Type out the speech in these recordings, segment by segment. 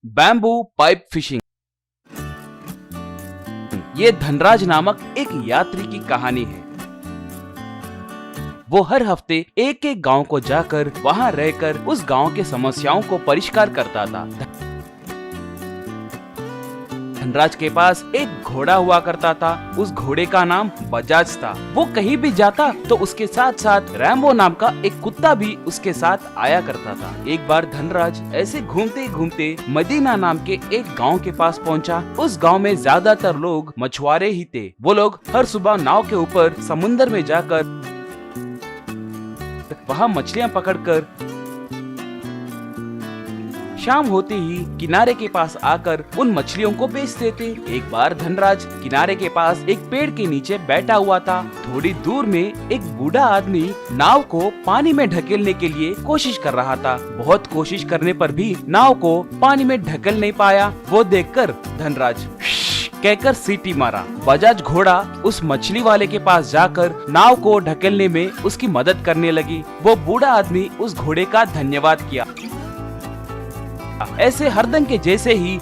Bamboo pipe fishing. ये धनराज नामक एक यात्री की कहानी है। वो हर हफ्ते एक एक गांव को जाकर वहां रहकर उस गांव के समस्याओं को परिष्कार करता था। धनराज के पास एक घोड़ा हुआ करता था। उस घोड़े का नाम बजाज था। वो कहीं भी जाता तो उसके साथ साथ रैम्बो नाम का एक कुत्ता भी उसके साथ आया करता था। एक बार धनराज ऐसे घूमते घूमते मदीना नाम के एक गांव के पास पहुंचा। उस गांव में ज्यादातर लोग मछुआरे ही थे। वो लोग हर सुबह नाव के ऊपर समुद्र में जाकर वहाँ मछलियाँ पकड़कर शाम होते ही किनारे के पास आकर उन मछलियों को बेचते थे। एक बार धनराज किनारे के पास एक पेड़ के नीचे बैठा हुआ था। थोड़ी दूर में एक बूढ़ा आदमी नाव को पानी में ढकेलने के लिए कोशिश कर रहा था। बहुत कोशिश करने पर भी नाव को पानी में ढकेल नहीं पाया। वो देखकर धनराज कहकर सीटी मारा। बजाज घोड़ा उस मछली वाले के पास जाकर नाव को ढकेलने में उसकी मदद करने लगी। वो बूढ़ा आदमी उस घोड़े का धन्यवाद किया। ऐसे हरदम के जैसे ही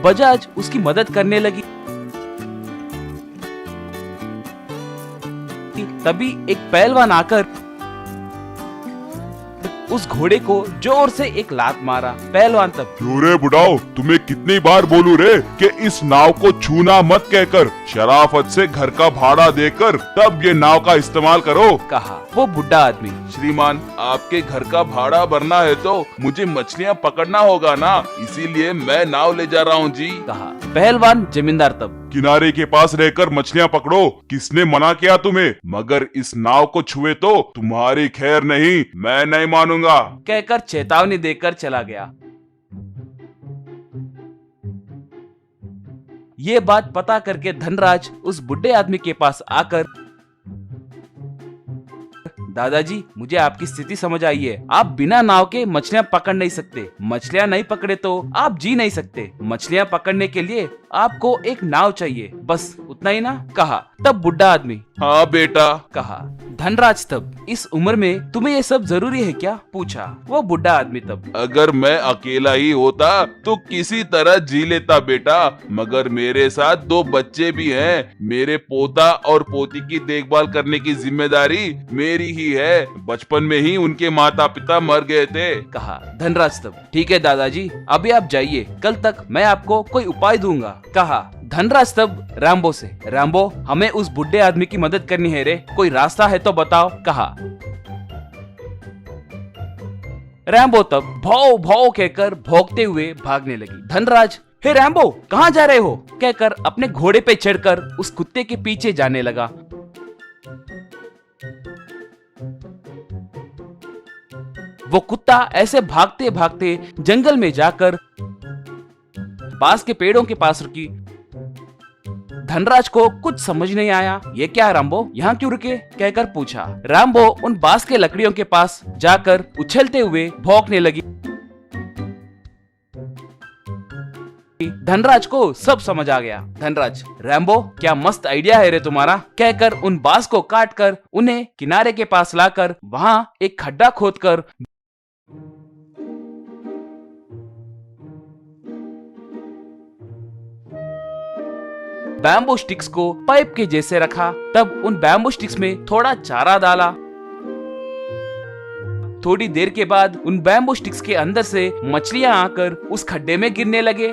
बजाज उसकी मदद करने लगी। तभी एक पहलवान आकर उस घोड़े को जोर से एक लात मारा। पहलवान तब क्यों रे बुढ़ाओ, तुम्हें कितनी बार बोलूं रे कि इस नाव को छूना मत कहकर शराफत से घर का भाड़ा देकर तब ये नाव का इस्तेमाल करो, कहा। वो बुढ़ा आदमी, श्रीमान आपके घर का भाड़ा भरना है तो मुझे मछलियाँ पकड़ना होगा ना, इसीलिए मैं नाव ले जा रहा हूँ जी, कहा। पहलवान जमींदार तब किनारे के पास रहकर मछलियाँ पकड़ो, किसने मना किया तुम्हें? मगर इस नाव को छुए तो तुम्हारी खैर नहीं, मैं नहीं मानूंगा, कहकर चेतावनी देकर चला गया। ये बात पता करके धनराज उस बुढ़े आदमी के पास आकर, दादाजी मुझे आपकी स्थिति समझ आई है। आप बिना नाव के मछलियाँ पकड़ नहीं सकते। मछलियाँ नहीं पकड़े तो आप जी नहीं सकते। मछलियाँ पकड़ने के लिए आपको एक नाव चाहिए, बस उतना ही ना, कहा। तब बुढ़ा आदमी, हाँ बेटा, कहा। धनराज तब, इस उम्र में तुम्हें ये सब जरूरी है क्या, पूछा। वो बुढ़ा आदमी तब, अगर मैं अकेला ही होता तो किसी तरह जी लेता बेटा, मगर मेरे साथ 2 बच्चे भी हैं। मेरे पोता और पोती की देखभाल करने की जिम्मेदारी मेरी ही है। बचपन में ही उनके माता पिता मर गए थे, कहा। धनराज तब, ठीक है दादाजी, अभी आप जाइए, कल तक मैं आपको कोई उपाय दूंगा, कहा। धनराज तब रैम्बो से, रैम्बो हमें उस बुढ़े आदमी की मदद करनी है रे, कोई रास्ता है तो बताओ, कहा। रैम्बो तब भौ भौ कहकर भौंकते हुए भागने लगी। धनराज, हे रैम्बो कहाँ जा रहे हो, कहकर अपने घोड़े पे चढ़कर उस कुत्ते के पीछे जाने लगा। वो कुत्ता ऐसे भागते भागते जंगल में जाकर बांस के पेड़ों के पास रुकी। धनराज को कुछ समझ नहीं आया। ये क्या है रैम्बो, यहाँ क्यों रुके, कहकर पूछा। रैम्बो उन बांस के लकड़ियों के पास जाकर उछलते हुए भौंकने लगी। धनराज को सब समझ आ गया। धनराज, रैम्बो क्या मस्त आइडिया है रे तुम्हारा, कहकर उन बांस को काटकर उन्हें किनारे के पास लाकर वहां एक खड्डा खोदकर बैम्बू स्टिक्स को पाइप के जैसे रखा। तब उन बैम्बू स्टिक्स में थोड़ा चारा डाला। थोड़ी देर के बाद उन बैम्बू स्टिक्स के अंदर से मछलियां आकर उस खड्डे में गिरने लगे।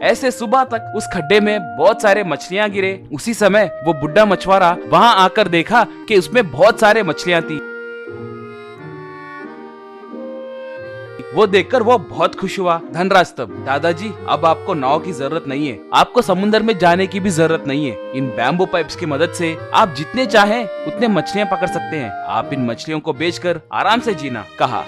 ऐसे सुबह तक उस खड्डे में बहुत सारे मछलियां गिरे। उसी समय वो बुढ़ा मछुआरा वहां आकर देखा कि उसमें बहुत सारे मछलियां थी। वो देखकर वो बहुत खुश हुआ। धनराज तब, दादाजी अब आपको नाव की जरूरत नहीं है, आपको समुद्र में जाने की भी जरूरत नहीं है। इन बैम्बू पाइप्स की मदद से आप जितने चाहें उतने मछलियां पकड़ सकते हैं। आप इन मछलियों को बेचकर आराम से जीना, कहा।